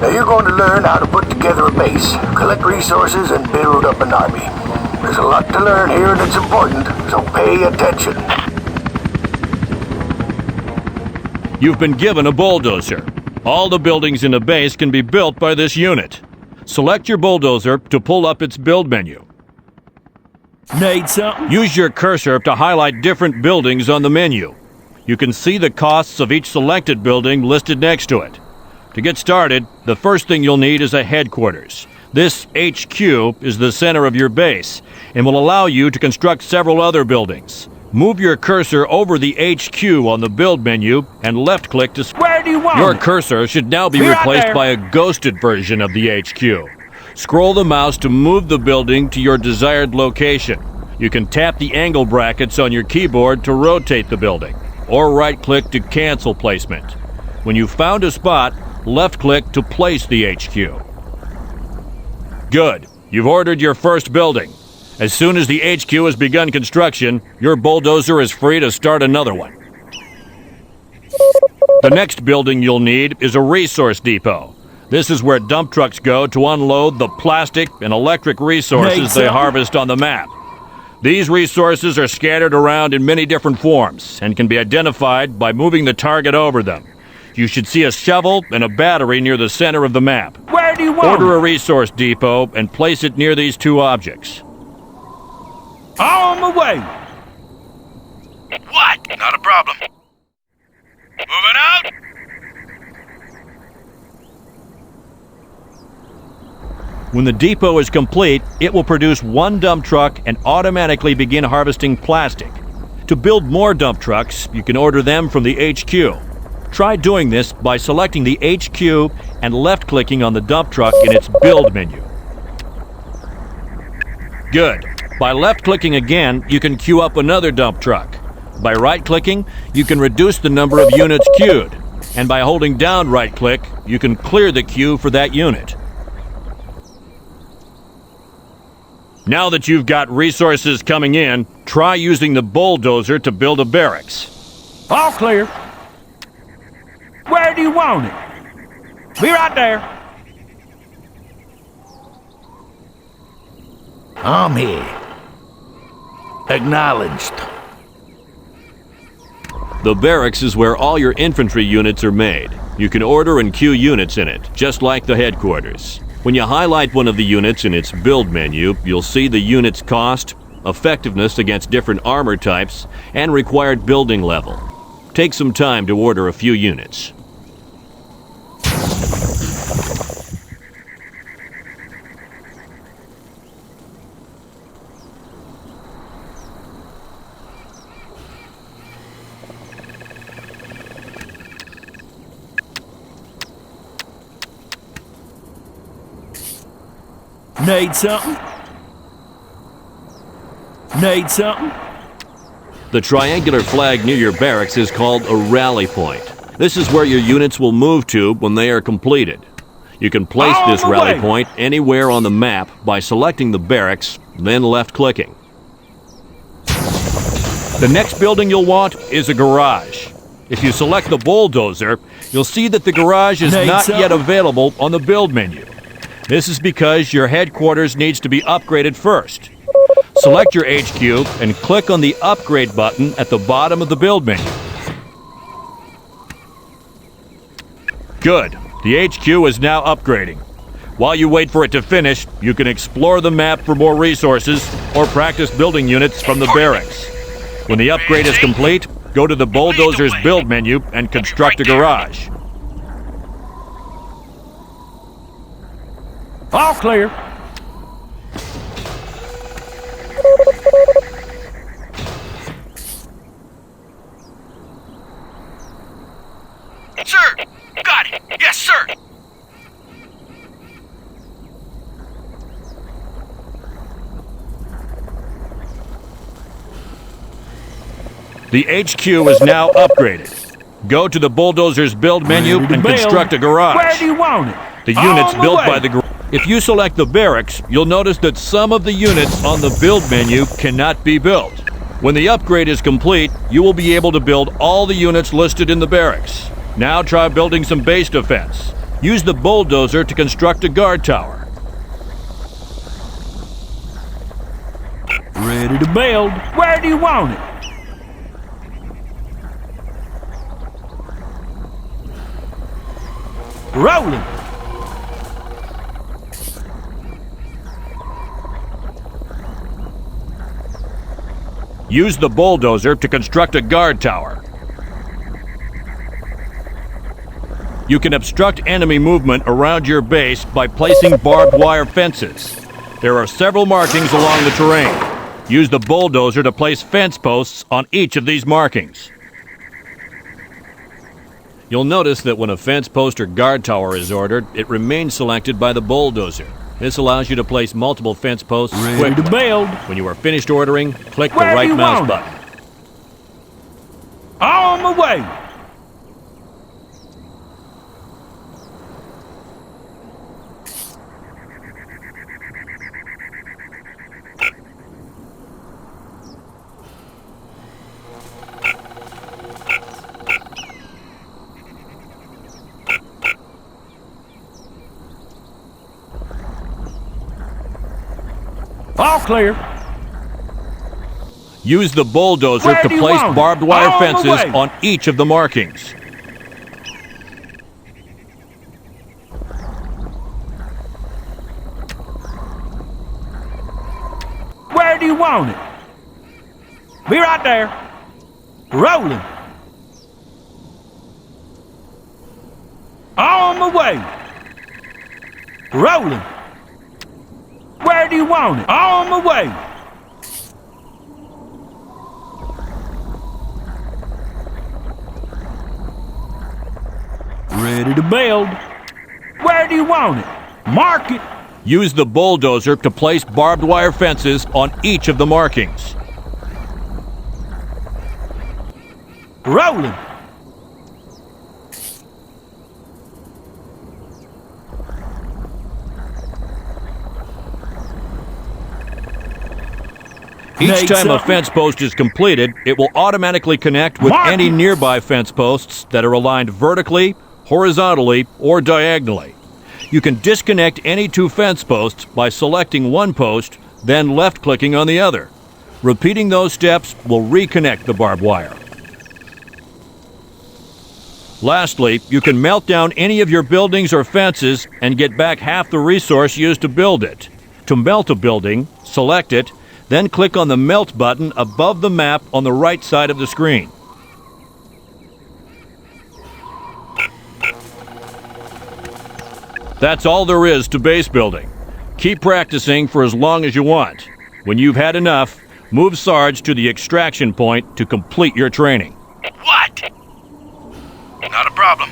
Now you're going to learn how to put together a base, collect resources, and build up an army. There's a lot to learn here and it's important, so pay attention. You've been given a bulldozer. All the buildings in a base can be built by this unit. Select your bulldozer to pull up its build menu. Need something? Use your cursor to highlight different buildings on the menu. You can see the costs of each selected building listed next to it. To get started, the first thing you'll need is a headquarters. This HQ is the center of your base and will allow you to construct several other buildings. Move your cursor over the HQ on the build menu and left-click to... Where do you want Your it? cursor should now be Right replaced there. by a ghosted version of the HQ. Scroll the mouse to move the building to your desired location. You can tap the angle brackets on your keyboard to rotate the building, or right-click to cancel placement. When you've found a spot, left-click to place the HQ. Good. You've ordered your first building. As soon as the HQ has begun construction, your bulldozer is free to start another one. The next building you'll need is a resource depot. This is where dump trucks go to unload the plastic and electric resources they harvest on the map. These resources are scattered around in many different forms and can be identified by moving the target over them. You should see a shovel and a battery near the center of the map. Where do you want Order it? a resource depot and place it near these two objects. On my way. What? Not a problem. Moving out? When the depot is complete, it will produce one dump truck and automatically begin harvesting plastic. To build more dump trucks, you can order them from the HQ. Try doing this by selecting the HQ and left-clicking on the dump truck in its build menu. Good. By left-clicking again, you can queue up another dump truck. By right-clicking, you can reduce the number of units queued. And by holding down right-click, you can clear the queue for that unit. Now that you've got resources coming in, try using the bulldozer to build a barracks. All clear. Where do you want it? Be right there. I'm here. Acknowledged. The barracks is where all your infantry units are made. You can order and queue units in it, just like the headquarters. When you highlight one of the units in its build menu, you'll see the unit's cost, effectiveness against different armor types, and required building level. Take some time to order a few units. Need something? Need something? The triangular flag near your barracks is called a rally point. This is where your units will move to when they are completed. You can place On this my rally way. point anywhere on the map by selecting the barracks, then left-clicking. The next building you'll want is a garage. If you select the bulldozer, you'll see that the garage is Need not some? yet available on the build menu. This is because your headquarters needs to be upgraded first. Select your HQ and click on the upgrade button at the bottom of the build menu. Good. The HQ is now upgrading. While you wait for it to finish, you can explore the map for more resources or practice building units from the barracks. When the upgrade is complete, go to the bulldozer's build menu and construct a garage. All clear. Sir! Got it! Yes, sir! The HQ is now upgraded. Go to the bulldozer's build menu Ready to and build. construct a garage. Where do you want it? The units On my built way. by the garage. If you select the barracks, you'll notice that some of the units on the build menu cannot be built. When the upgrade is complete, you will be able to build all the units listed in the barracks. Now try building some base defense. Use the bulldozer to construct a guard tower. Ready to build. Where do you want it? Rolling. Use the bulldozer to construct a guard tower. You can obstruct enemy movement around your base by placing barbed wire fences. There are several markings along the terrain. Use the bulldozer to place fence posts on each of these markings. You'll notice that when a fence post or guard tower is ordered, it remains selected by the bulldozer. This allows you to place multiple fence posts Ready quickly. to build. When you are finished ordering, click the Where do right you mouse want it? button. On my way. All clear. Use the bulldozer Where to do you place want it? barbed wire On the fences way. on each of the markings. Where do you want it? Be right there. Rolling. On my way. Rolling. Where do you want it? On my way. Ready to build. Where do you want it? Mark it. Use the bulldozer to place barbed wire fences on each of the markings. Rolling. Each Need time a something? fence post is completed, it will automatically connect with Mark any it. nearby fence posts that are aligned vertically, horizontally, or diagonally. You can disconnect any two fence posts by selecting one post, then left-clicking on the other. Repeating those steps will reconnect the barbed wire. Lastly, you can melt down any of your buildings or fences and get back half the resource used to build it. To melt a building, select it, then click on the Melt button above the map on the right side of the screen. That's all there is to base building. Keep practicing for as long as you want. When you've had enough, move Sarge to the extraction point to complete your training. What? Not a problem.